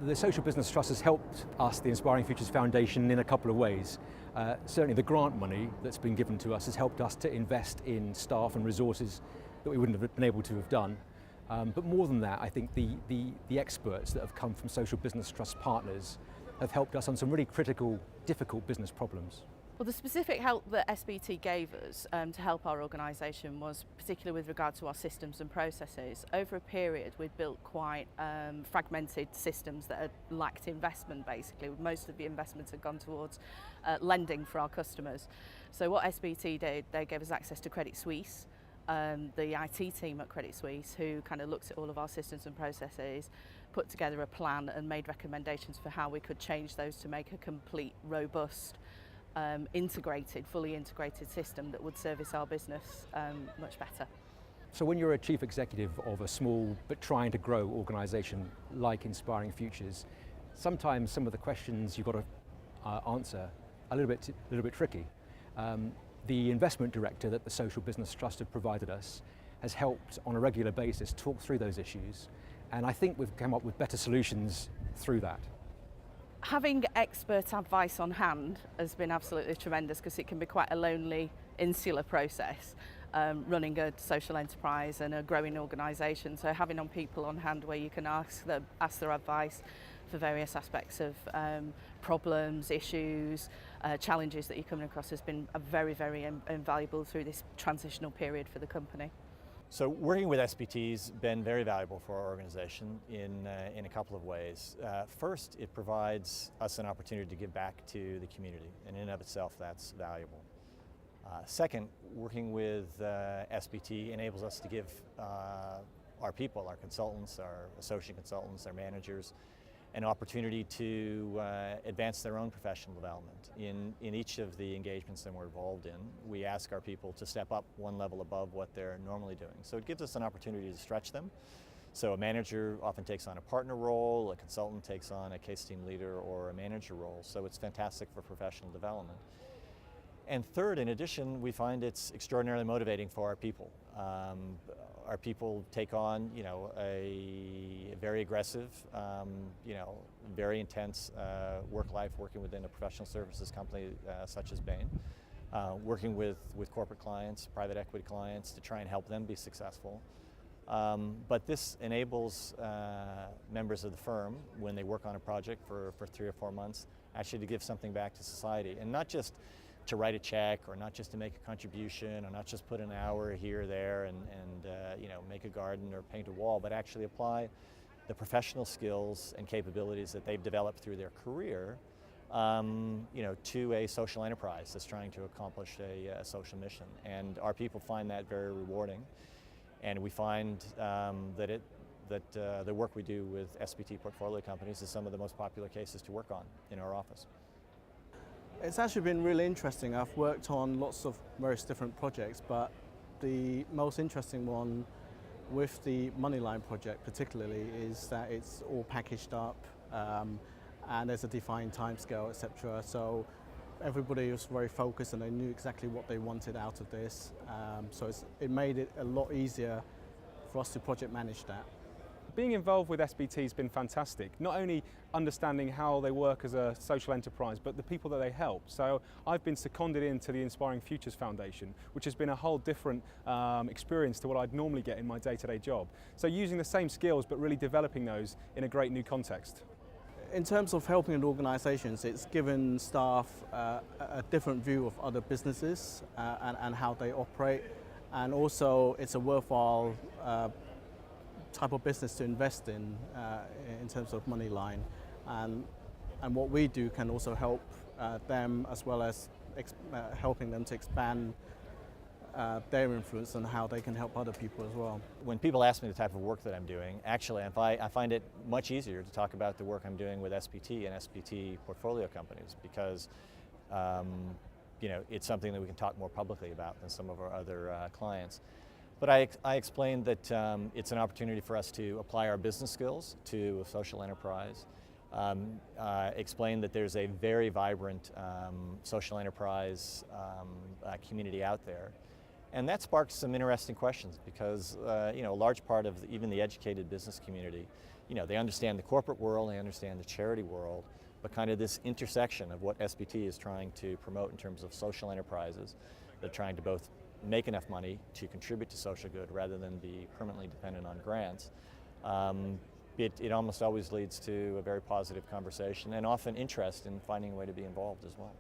The Social Business Trust has helped us, the Inspiring Futures Foundation, in a couple of ways. Certainly the grant money that's been given to us has helped us to invest in staff and resources that we wouldn't have been able to have done. But more than that, I think the experts that have come from Social Business Trust partners have helped us on some really critical, difficult business problems. Well, the specific help that SBT gave us to help our organisation was particularly with regard to our systems and processes. Over a period, we'd built quite fragmented systems that had lacked investment, basically. Most of the investments had gone towards lending for our customers. So what SBT did, they gave us access to Credit Suisse, the IT team at Credit Suisse, who kind of looked at all of our systems and processes, put together a plan and made recommendations for how we could change those to make a complete, robust, fully integrated system that would service our business much better. So when you're a chief executive of a small but trying to grow organisation like Inspiring Futures, sometimes some of the questions you've got to answer are a little bit tricky. The investment director that the Social Business Trust have provided us has helped on a regular basis talk through those issues, and I think we've come up with better solutions through that. Having expert advice on hand has been absolutely tremendous, because it can be quite a lonely, insular process running a social enterprise and a growing organisation. So having people on hand where you can ask their advice for various aspects of problems, issues, challenges that you're coming across has been very, very invaluable through this transitional period for the company. So working with SBT has been very valuable for our organization in a couple of ways. First, it provides us an opportunity to give back to the community, and in and of itself that's valuable. Second, working with SBT enables us to give our people, our consultants, our associate consultants, our managers, an opportunity to advance their own professional development. In each of the engagements that we're involved in, we ask our people to step up one level above what they're normally doing. So it gives us an opportunity to stretch them. So a manager often takes on a partner role, a consultant takes on a case team leader or a manager role. So it's fantastic for professional development. And third, in addition, we find it's extraordinarily motivating for our people. Our people take on, a very aggressive, very intense work life working within a professional services company such as Bain, working with corporate clients, private equity clients to try and help them be successful. But this enables members of the firm, when they work on a project for 3 or 4 months, actually to give something back to society, and not just to write a check, or not just to make a contribution, or not just put an hour here or there and make a garden or paint a wall, but actually apply the professional skills and capabilities that they've developed through their career to a social enterprise that's trying to accomplish a social mission. And our people find that very rewarding, and we find that the work we do with SBT portfolio companies is some of the most popular cases to work on in our office. It's actually been really interesting. I've worked on lots of various different projects, but the most interesting one with the Moneyline project particularly is that it's all packaged up and there's a defined timescale, etc. So everybody was very focused and they knew exactly what they wanted out of this. So it made it a lot easier for us to project manage that. Being involved with SBT has been fantastic, not only understanding how they work as a social enterprise, but the people that they help. So I've been seconded into the Inspiring Futures Foundation, which has been a whole different experience to what I'd normally get in my day-to-day job. So using the same skills, but really developing those in a great new context. In terms of helping organisations, it's given staff a different view of other businesses and how they operate, and also it's a worthwhile type of business to invest in terms of Moneyline, and what we do can also help them, as well as helping them to expand their influence and how they can help other people as well. When people ask me the type of work that I'm doing, actually I find it much easier to talk about the work I'm doing with SBT and SBT portfolio companies, because it's something that we can talk more publicly about than some of our other clients. But I explained that it's an opportunity for us to apply our business skills to a social enterprise. Explained that there's a very vibrant social enterprise community out there. And that sparked some interesting questions, because a large part of even the educated business community, they understand the corporate world, they understand the charity world, but kind of this intersection of what SBT is trying to promote in terms of social enterprises. They're trying to both make enough money to contribute to social good rather than be permanently dependent on grants. It almost always leads to a very positive conversation and often interest in finding a way to be involved as well.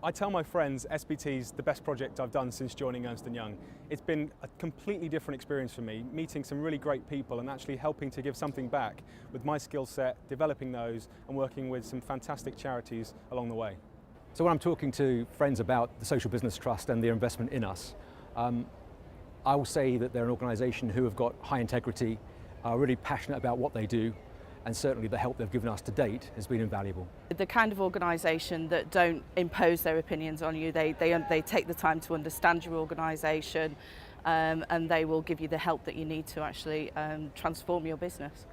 I tell my friends SBT's the best project I've done since joining Ernst & Young. It's been a completely different experience for me, meeting some really great people and actually helping to give something back with my skill set, developing those and working with some fantastic charities along the way. So when I'm talking to friends about the Social Business Trust and their investment in us, I will say that they're an organisation who have got high integrity, are really passionate about what they do, and certainly the help they've given us to date has been invaluable. The kind of organisation that don't impose their opinions on you, they take the time to understand your organisation, and they will give you the help that you need to actually transform your business.